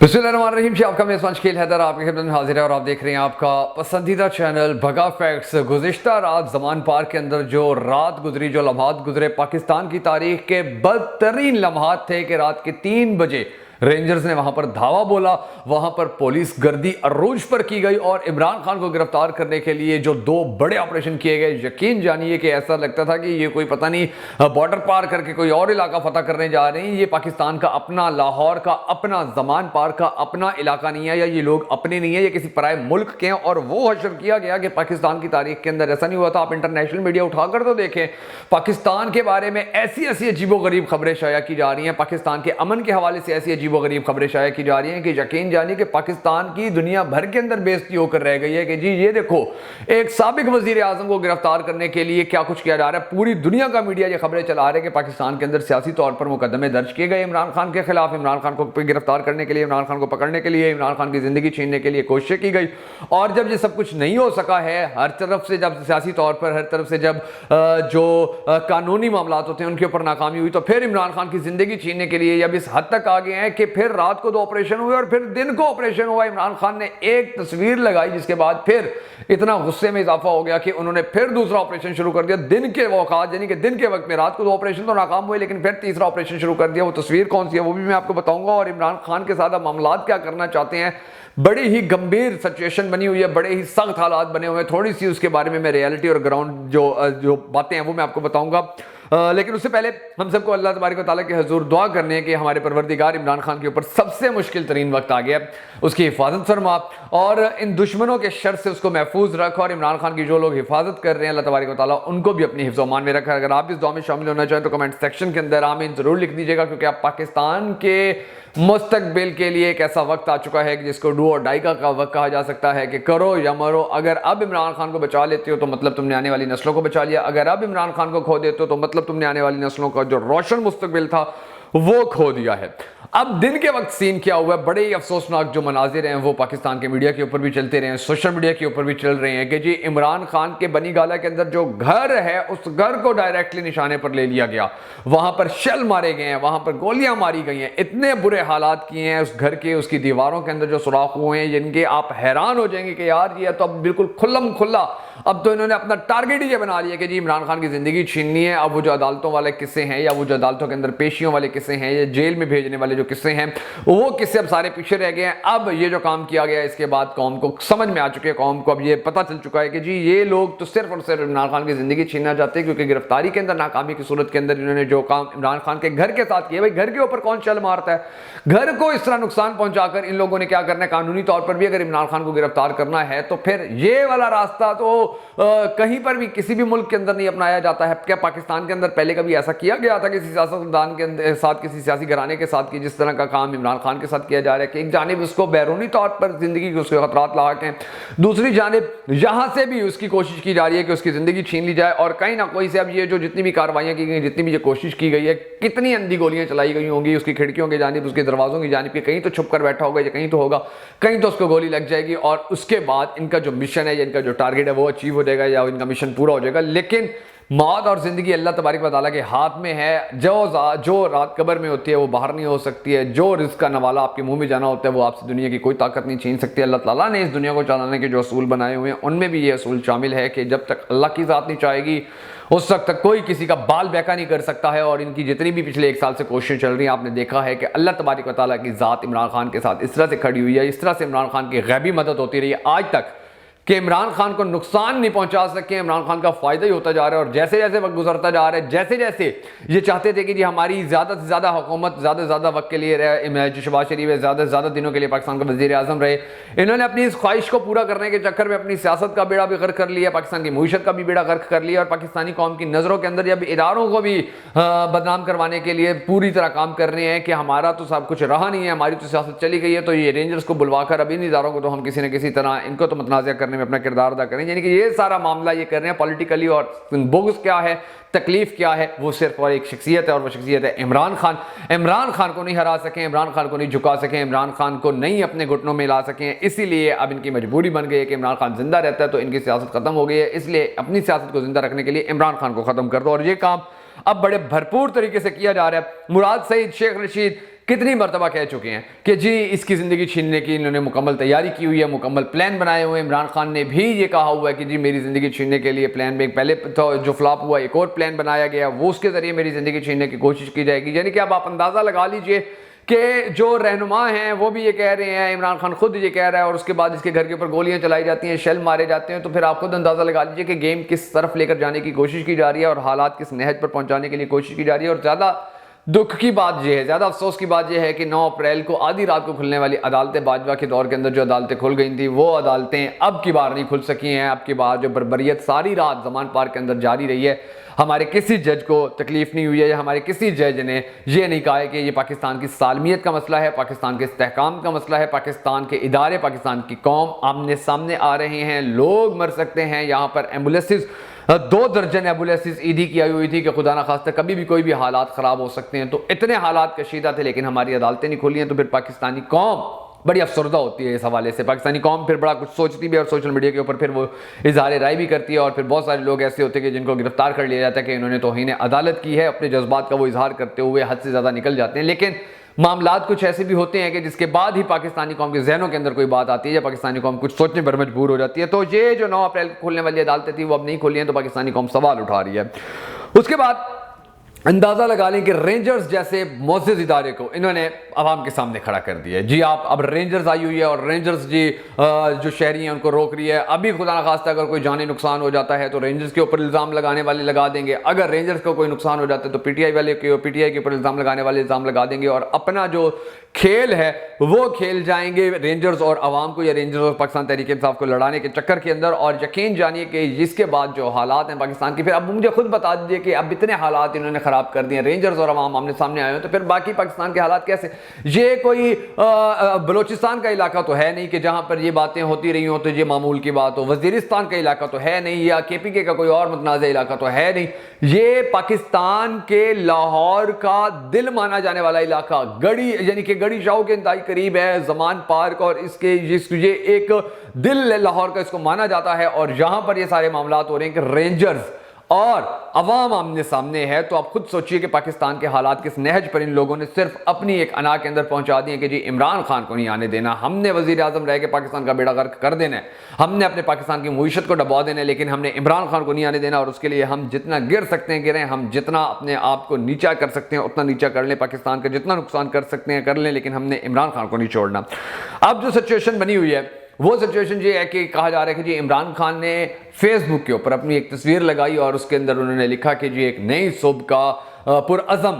बिस्मिल्लाहिर्रहमानिर्रहीम जी, आपका मेज़बान शकील हैदर आपकी खिदमत में हाजिर है और आप देख रहे हैं आपका पसंदीदा चैनल भगा फैक्ट्स। गुज़िश्ता रात ज़मान पार्क के अंदर जो रात गुजरी, जो लम्हात गुजरे, पाकिस्तान की तारीख के बदतरीन लम्हात थे कि रात के 3 बजे रेंजर्स ने वहां पर धावा बोला, वहां पर पुलिस गर्दी अरूज पर की गई और इमरान खान को गिरफ्तार करने के लिए जो 2 बड़े ऑपरेशन किए गए, यकीन जानिए कि ऐसा लगता था कि ये कोई पता नहीं बॉर्डर पार करके कोई और इलाका फतह करने जा रहे हैं। ये पाकिस्तान का अपना, लाहौर का अपना, ज़मान पार्क का अपना इलाका नहीं है, या ये लोग अपने नहीं है, ये किसी पराए मुल्क के हैं। और वो हशर किया गया कि पाकिस्तान की तारीख के अंदर ऐसा नहीं हुआ था। आप इंटरनेशनल मीडिया उठाकर तो देखें, पाकिस्तान के बारे में ऐसी ऐसी अजीबोगरीब खबरें शाया की जा रही हैं, पाकिस्तान के अमन के हवाले से ऐसी अजीबोगरीब खबरें शाया की जा रही हैं कि यकीन जानिए कि पाकिस्तान की दुनिया भर के अंदर बेइज्जती होकर रह गई है कि जी ये देखो, एक साबिक वजीर आजम को गिरफ्तार करने के लिए क्या कुछ किया जा रहा है। पूरी दुनिया का मीडिया ये खबरें चला रहे हैं कि पाकिस्तान के अंदर सियासी तौर पर मुकदमे दर्ज किए गए इमरान खान के खिलाफ, इमरान खान को गिरफ्तार करने के लिए, इमरान खान को पकड़ने के लिए, इमरान खान की जिंदगी छीनने के लिए कोशिशें की गई। और जब ये सब कुछ नहीं हो सका है, हर तरफ से जब सियासी तौर पर हर तरफ से जब जो कानूनी मामला होते हैं उनके ऊपर नाकामी हुई, तो फिर इमरान खान की जिंदगी छीनने के लिए अब इस हद तक आ गए हैं कि फिर रात को 2 ऑपरेशन हुए और फिर दिन को ऑपरेशन हुआ। इमरान खान ने एक तस्वीर लगाई जिसके बाद फिर इतना गुस्से में इजाफा हो गया कि उन्होंने फिर दूसरा ऑपरेशन शुरू कर दिया दिन के वक़्त, यानी कि दिन के वक्त में। रात को 2 ऑपरेशन तो नाकाम हुए, लेकिन फिर तीसरा ऑपरेशन शुरू कर दिया। वो तस्वीर कौन सी है वो भी मैं आपको बताऊंगा, और इमरान खान के साथ मामलात क्या करना चाहते हैं। बड़ी ही गंभीर सिचुएशन बनी हुई है, बड़े ही सख्त हालात बने हुए हैं। थोड़ी सी उसके बारे में मैं रियलिटी और ग्राउंड जो बातें हैं वो मैं आपको बताऊंगा। लेकिन उससे पहले हम सबको अल्लाह तबारक व तआला के हुजूर दुआ करनी है कि हमारे परवरदिगार इमरान खान के ऊपर सबसे मुश्किल तरीन वक्त आ गया, उसकी हिफाजत फरमा और इन दुश्मनों के शर से उसको महफूज रख, और इमरान खान की जो लोग हिफाजत कर रहे हैं अल्लाह तबारक व तआला उनको भी अपनी हिफ्ज़ अमान में रखा। अगर आप इस दुआ में शामिल होना चाहें तो कमेंट सेक्शन के अंदर आमीन जरूर लिख दीजिएगा, क्योंकि आप पाकिस्तान के मुस्तकबिल के लिए एक ऐसा वक्त आ चुका है कि जिसको डू और डाई का वक्त कहा जा सकता है कि करो या मरो। अगर अब इमरान खान को बचा लेते हो तो मतलब तुमने आने वाली नस्लों को बचा लिया, अगर अब इमरान खान को खो देते हो तो मतलब तुमने आने वाली नस्लों का जो रोशन मुस्तकबिल था वो खो दिया है। अब दिन के वक्त सीन क्या हुआ है, बड़े ही अफसोसनाक जो मनाजिर हैं वो पाकिस्तान के मीडिया के ऊपर भी चलते रहे हैं, सोशल मीडिया के ऊपर भी चल रहे हैं कि जी इमरान खान के बनी गाला के अंदर जो घर है उस घर को डायरेक्टली निशाने पर ले लिया गया, वहां पर शेल मारे गए हैं, वहां पर गोलियां मारी गई हैं, इतने बुरे हालात किए हैं उस घर के, उसकी दीवारों के अंदर जो सुराख हुए हैं जिनके आप हैरान हो जाएंगे कि यार ये तो अब बिल्कुल खुल्लम खुल्ला, अब तो इन्होंने अपना टारगेट ही ये बना लिया कि जी इमरान खान की जिंदगी छीननी है। अब वो जो अदालतों वाले किस्से हैं, या वो जो अदालतों के अंदर पेशियों वाले किस्से हैं, या जेल में भेजने वाले जो किस्से हैं, वो किस्से अब सारे पीछे रह गए हैं। अब ये जो काम किया गया इसके बाद कौम को समझ में आ चुके हैं, कौम को अब ये पता चल चुका है कि जी ये लोग तो सिर्फ और सिर्फ इमरान खान की जिंदगी छीनना चाहते हैं, क्योंकि गिरफ्तारी के अंदर नाकामी की सूरत के अंदर इन्होंने जो काम इमरान खान के घर के साथ किया, भाई घर के ऊपर कौन चल मारता है, घर को इस तरह नुकसान पहुंचाकर इन लोगों ने क्या करना है, कानूनी तौर पर भी अगर इमरान खान को गिरफ्तार करना है तो फिर ये वाला रास्ता तो कहीं पर भी किसी भी मुल्क के अंदर नहीं अपनाया जाता है। क्या पाकिस्तान के अंदर पहले कभी ऐसा किया गया था किसी सियासतदान के साथ, किसी सियासी घराने के साथ, कि जिस तरह का काम इमरान खान के साथ किया जा रहा है कि एक जानिब उसको बैरूनी तौर पर जिंदगी के उसके खतरात लाक हैं, दूसरी जानिब यहां से भी उसकी कोशिश की जा रही है कि उसकी जिंदगी छीन ली जाए। और कहीं ना कोई से अब ये जो जितनी भी कार्रवाइयां की गई, जितनी भी ये कोशिश की गई है, कितनी अंधी गोलियां चलाई गई होंगी उसकी खिड़कियों की जानिब, उसके दरवाजों की जानिब, कहीं तो छुप कर बैठा होगा या कहीं तो होगा, कहीं तो उसको गोली लग जाएगी और उसके बाद इनका जो मिशन है या इनका जो टारगेट है वो अचीव हो जाएगा या इनका मिशन पूरा हो जाएगा। लेकिन मौत और जिंदगी अल्लाह तबारक व तआला के हाथ में है। जो रात कब्र में होती है वो बाहर नहीं हो सकती है, जो रिस्क का नवाला आपके मुंह में जाना होता है वो आपसे दुनिया की कोई ताकत नहीं छीन सकती। अल्लाह ताला ने इस दुनिया को चलाने के जो असूल बनाए हुए हैं उनमें भी ये असूल शामिल है कि जब तक अल्लाह की ज़ात नहीं चाहेगी उस वक्त तक कोई किसी का बाल बैका नहीं कर सकता है। और इनकी जितनी भी पिछले 1 साल से कोशिशें चल रही हैं, आपने देखा है कि अल्लाह तबारक व तआला की ज़ात इमरान खान के साथ इस तरह से खड़ी हुई है, इस तरह से इमरान खान की गैबी मदद होती रही है आज तक कि इमरान खान को नुकसान नहीं पहुंचा सके, इमरान खान का फायदा ही होता जा रहा है। और जैसे जैसे वक्त गुजरता जा रहा है, जैसे जैसे ये चाहते थे कि जी हमारी ज़्यादा से ज़्यादा हुकूमत ज़्यादा से ज़्यादा वक्त के लिए रहे, जो शहबाज शरीफ है ज़्यादा से ज़्यादा दिनों के लिए पाकिस्तान का वज़ीर आज़म रहे, इन्होंने अपनी इस ख्वाहिश को पूरा करने के चक्कर में अपनी सियासत का बेड़ा भी गर्क कर लिया, पाकिस्तान की मईशत का भी बेड़ा गर्क कर लिया, और पाकिस्तानी कौम की नज़रों के अंदर जब इदारों को भी बदनाम करवाने के लिए पूरी तरह काम कर रहे हैं कि हमारा तो सब कुछ रहा नहीं है, हमारी तो सियासत चली गई है, तो ये रेंजर्स को बुलवाकर अब इन इदारों को तो हम किसी न किसी तरह इनको तो मतनाज़ करने में अपना किरदार अदा करें। यानी कि ये सारा मामला ये कर रहे हैं पॉलिटिकली। और बुग़्ज़ क्या है, तकलीफ क्या है, वो सिर्फ और एक शख्सियत है, और वो शख्सियत है इमरान खान। इमरान खान को नहीं हरा सकें, इमरान खान को नहीं झुका सकें, इमरान खान को नहीं अपने घुटनों में ला सकें, इसीलिए अब इनकी मजबूरी बन गई है कि इमरान खान जिंदा रहता है तो इनकी सियासत खत्म हो गई है, इसलिए अपनी सियासत को जिंदा रखने के लिए इमरान खान को खत्म कर दो। और ये काम अब बड़े भरपूर तरीके से किया जा रहा है। मुराद सईद, शेख रशीद, कितनी मरतबा कह चुके हैं कि जी इसकी ज़िंदगी छीनने की इन्होंने मुकम्मल तैयारी की हुई है, मुकम्मल प्लान बनाए हुए हैं। इमरान खान ने भी ये कहा हुआ है कि जी मेरी ज़िंदगी छीनने के लिए प्लान में पहले तो जो फ्लॉप हुआ एक और प्लान बनाया गया, वो उसके ज़रिए मेरी ज़िंदगी छीनने की कोशिश की जाएगी। यानी कि अब आप अंदाज़ा लगा लीजिए कि जो रहनुमा हैं वो भी ये कह रहे हैं, इमरान खान खुद ये कह रहा है, और उसके बाद इसके घर के ऊपर गोलियां चलाई जाती हैं, शेल मारे जाते हैं। तो फिर आप खुद अंदाज़ा लगा लीजिए कि गेम किस तरफ लेकर जाने की कोशिश की जा रही है और हालात किस नहज पर पहुंचाने के लिए कोशिश की जा रही है। और ज़्यादा दुख की बात यह है, ज़्यादा अफसोस की बात यह है कि 9 अप्रैल को आधी रात को खुलने वाली अदालतें, बाजवा के दौर के अंदर जो अदालतें खुल गई थी, वो अदालतें अब की बार नहीं खुल सकी हैं। अब की बार जो बर्बरियत सारी रात ज़मान पार्क के अंदर जारी रही है, हमारे किसी जज को तकलीफ नहीं हुई है, या हमारे किसी जज ने ये नहीं कहा है कि ये पाकिस्तान की सालमियत का मसला है, पाकिस्तान के इस्तेहकाम का मसला है, पाकिस्तान के इदारे, पाकिस्तान की कौम आमने सामने आ रहे हैं, लोग मर सकते हैं। यहाँ पर एम्बुलेंसेस 2 दर्जन एम्बुलेंसेस ईडी की आई हुई थी कि खुदा ना खास्ता कभी भी कोई भी हालात ख़राब हो सकते हैं। तो इतने हालात कशीदा थे, लेकिन हमारी अदालतें नहीं खुली हैं। तो फिर पाकिस्तानी कौम बड़ी अफसरदा होती है इस हवाले से। पाकिस्तानी कौम फिर बड़ा कुछ सोचती भी है और सोशल मीडिया के ऊपर फिर वो इजहार राय भी करती है। और फिर बहुत सारे लोग ऐसे होते हैं कि जिनको गिरफ्तार कर लिया जाता है कि इन्होंने तौहीन अदालत की है, अपने जज्बात का वो इजहार करते हुए हद से ज़्यादा निकल जाते हैं। लेकिन मामलात कुछ ऐसे भी होते हैं कि जिसके बाद ही पाकिस्तानी कौम के जहनों के अंदर कोई बात आती है या पाकिस्तानी कौम कुछ सोचने पर मजबूर हो जाती है। तो ये जो 9 अप्रैल को खुलने वाली अदालतें थी वो अब नहीं खुली हैं, तो पाकिस्तानी कौम सवाल उठा रही है। उसके बाद अंदाज़ा लगा लें कि रेंजर्स जैसे मुअज़्ज़ज़ इदारे को इन्होंने आवाम के सामने खड़ा कर दिया है। जी आप अब रेंजर्स आई हुई है और रेंजर्स जी जो शहरी हैं उनको रोक रही है। अभी खुदा ना खास्ता अगर कोई जानी नुकसान हो जाता है तो रेंजर्स के ऊपर इल्ज़ाम लगाने वाले लगा देंगे, अगर रेंजर्स को कोई नुकसान हो जाता है तो पीटीआई के ऊपर इल्ज़ाम लगाने वाले इल्ज़ाम लगा देंगे, और अपना जो खेल है वो खेल जाएंगे रेंजर्स और आवाम को, या रेंजर्स और पाकिस्तान तहरीक इंसाफ को लड़ाने के चक्कर के अंदर। और यकीन जानिए कि जिसके बाद जो हालात हैं पाकिस्तान की, फिर अब मुझे खुद बता दीजिए कि अब इतने हालात इन्होंने ख़राब कर दिए, रेंजर्स और आवाम आमने सामने आए हो, तो फिर बाकी पाकिस्तान के हालात कैसे? ये कोई बलोचिस्तान का इलाका तो है नहीं कि जहाँ पर ये बातें होती रही हो तो ये मामूल की बात हो, वजीरिस्तान का इलाका तो है नहीं, या केपीके का कोई और मुतनाज़ इलाका तो है नहीं। ये पाकिस्तान के लाहौर का दिल माना जाने वाला इलाका, गढ़ी यानी कि गढ़ी शाह के इंतहाई करीब है ज़मान पार्क, और इसके ये एक दिल लाहौर का इसको माना जाता है। और यहां पर ये सारे मामलात हो रहे हैं कि रेंजर्स और अवाम आमने सामने है। तो आप खुद सोचिए कि पाकिस्तान के हालात किस नहज पर इन लोगों ने सिर्फ अपनी एक अना के अंदर पहुंचा दिए कि जी इमरान खान को नहीं आने देना, हमने वजीर आजम रह के पाकिस्तान का बेड़ा गर्क कर देना है, हमने अपने पाकिस्तान की मईशत को डबा देना है, लेकिन हमने इमरान खान को नहीं आने देना। और उसके लिए हम जितना गिर सकते हैं गिरें, हम जितना अपने आप को नीचा कर सकते हैं उतना नीचा कर लें, पाकिस्तान का जितना नुकसान कर सकते हैं कर लें, लेकिन हमने इमरान खान को नहीं छोड़ना। अब जो सिचुएशन बनी हुई है वो सिचुएशन ये है कि कहा जा रहा है कि जी इमरान खान ने फेसबुक के ऊपर अपनी एक तस्वीर लगाई और उसके अंदर उन्होंने लिखा कि जी एक नई सुबह का पुरअज़म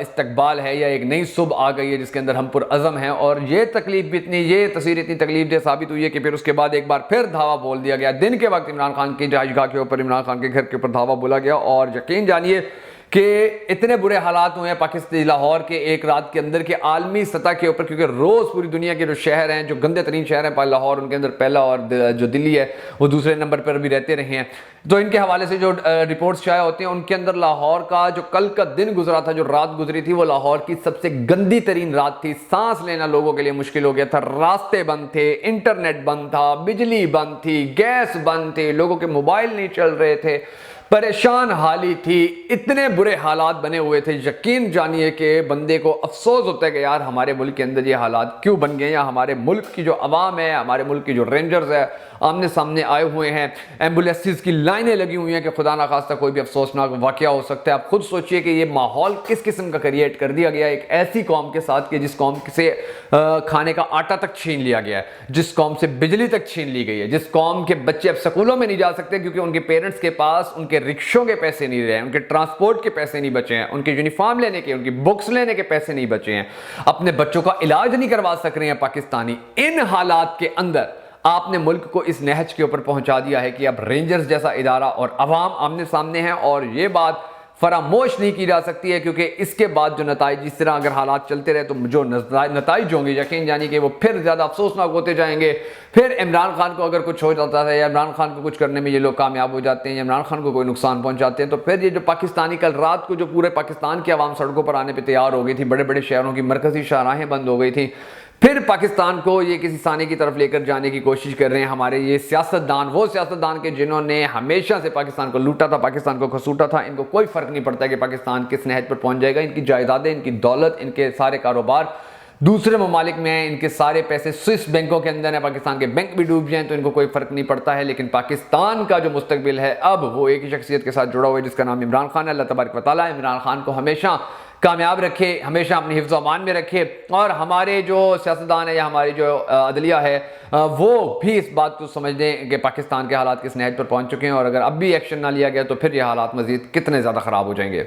इस्तकबाल है, या एक नई सुबह आ गई है जिसके अंदर हम पुरअज़म हैं। और ये तकलीफ भी इतनी, ये तस्वीर इतनी तकलीफ दे साबित हुई है कि फिर उसके बाद एक बार फिर धावा बोल दिया गया। दिन के वक्त इमरान खान की रिहाइशगाह के ऊपर, इमरान खान के घर के ऊपर धावा बोला गया। और यकीन जानिए कि इतने बुरे हालात हुए हैं पाकिस्तान लाहौर के एक रात के अंदर के आलमी सतह के ऊपर, क्योंकि रोज़ पूरी दुनिया के जो शहर हैं, जो गंदे तरीन शहर हैं लाहौर, उनके अंदर पहला, और जो दिल्ली है वो दूसरे नंबर पर भी रहते रहे हैं। तो इनके हवाले से जो रिपोर्ट्स शाया होती हैं उनके अंदर लाहौर का जो कल का दिन गुजरा था, जो रात गुजरी थी, वो लाहौर की सबसे गंदी तरीन रात थी। सांस लेना लोगों के लिए मुश्किल हो गया था, रास्ते बंद थे, इंटरनेट बंद था, बिजली बंद थी, गैस बंद थे, लोगों के मोबाइल नहीं चल रहे थे, परेशान हाली थी, इतने बुरे हालात बने हुए थे। यकीन जानिए कि बंदे को अफसोस होता है कि यार हमारे मुल्क के अंदर ये हालात क्यों बन गए, या हमारे मुल्क की जो अवाम है, हमारे मुल्क की जो रेंजर्स है आमने सामने आए हुए हैं, एम्बुलेंसेस की लाइनें लगी हुई हैं कि खुदा ना खास्ता कोई भी अफसोसनाक वाकया हो सकता है। आप खुद सोचिए कि ये माहौल किस किस्म का क्रिएट कर दिया गया एक ऐसी कौम के साथ कि जिस कौम से खाने का आटा तक छीन लिया गया है, जिस कौम से बिजली तक छीन ली गई है, जिस कौम के बच्चे अब स्कूलों में नहीं जा सकते क्योंकि उनके पेरेंट्स के पास उनके रिक्शों के पैसे नहीं रहे, उनके ट्रांसपोर्ट के पैसे नहीं बचे हैं, उनके यूनिफॉर्म लेने के, उनकी बुक्स लेने के पैसे नहीं बचे हैं, अपने बच्चों का इलाज नहीं करवा सक रहे हैं पाकिस्तानी। इन हालात के अंदर आपने मुल्क को इस नहज के ऊपर पहुंचा दिया है कि अब रेंजर्स जैसा इदारा और अवाम आमने सामने हैं। और ये बात फरामोश नहीं की जा सकती है, क्योंकि इसके बाद जो नताइज, जिस तरह अगर हालात चलते रहे तो जो नताइज होंगे यकीन जानिए कि वो फिर ज़्यादा अफसोसनाक होते जाएंगे। फिर इमरान खान को अगर कुछ हो जाता है, या इमरान खान को कुछ करने में ये लोग कामयाब हो जाते हैं, या इमरान खान को कोई नुकसान पहुंचाते हैं, तो फिर ये जो पाकिस्तानी, कल रात को जो पूरे पाकिस्तान की आवाम सड़कों पर आने पर तैयार हो गई थी, बड़े बड़े शहरों की मरकजी शाहराहें बंद हो गई थी, फिर पाकिस्तान को ये किसी साने की तरफ लेकर जाने की कोशिश कर रहे हैं हमारे ये सियासतदान, वो सियासतदान के जिन्होंने हमेशा से पाकिस्तान को लूटा था, पाकिस्तान को खसूटा था। इनको कोई फर्क नहीं पड़ता कि पाकिस्तान किस नहज पर पहुंच जाएगा। इनकी जायदादें, इनकी दौलत, इनके सारे कारोबार दूसरे ममालिक में हैं, इनके सारे पैसे स्विस बैंकों के अंदर है। पाकिस्तान के बैंक भी डूब जाएं तो इनको कोई फर्क नहीं पड़ता है। लेकिन पाकिस्तान का जो मुस्तकबिल है अब वो एक ही शख्सियत के साथ जुड़ा हुआ है जिसका नाम इमरान खान है। अल्लाह तबारक व तआला इमरान खान को हमेशा कामयाब रखे, हमेशा अपनी हिफ्ज़ अमान में रखे। और हमारे जो सियासतदान है या हमारी जो अदलिया है वो भी इस बात को समझ दें कि पाकिस्तान के हालात किस नहज पर पहुंच चुके हैं, और अगर अब भी एक्शन ना लिया गया तो फिर ये हालात मज़ीद कितने ज़्यादा ख़राब हो जाएंगे।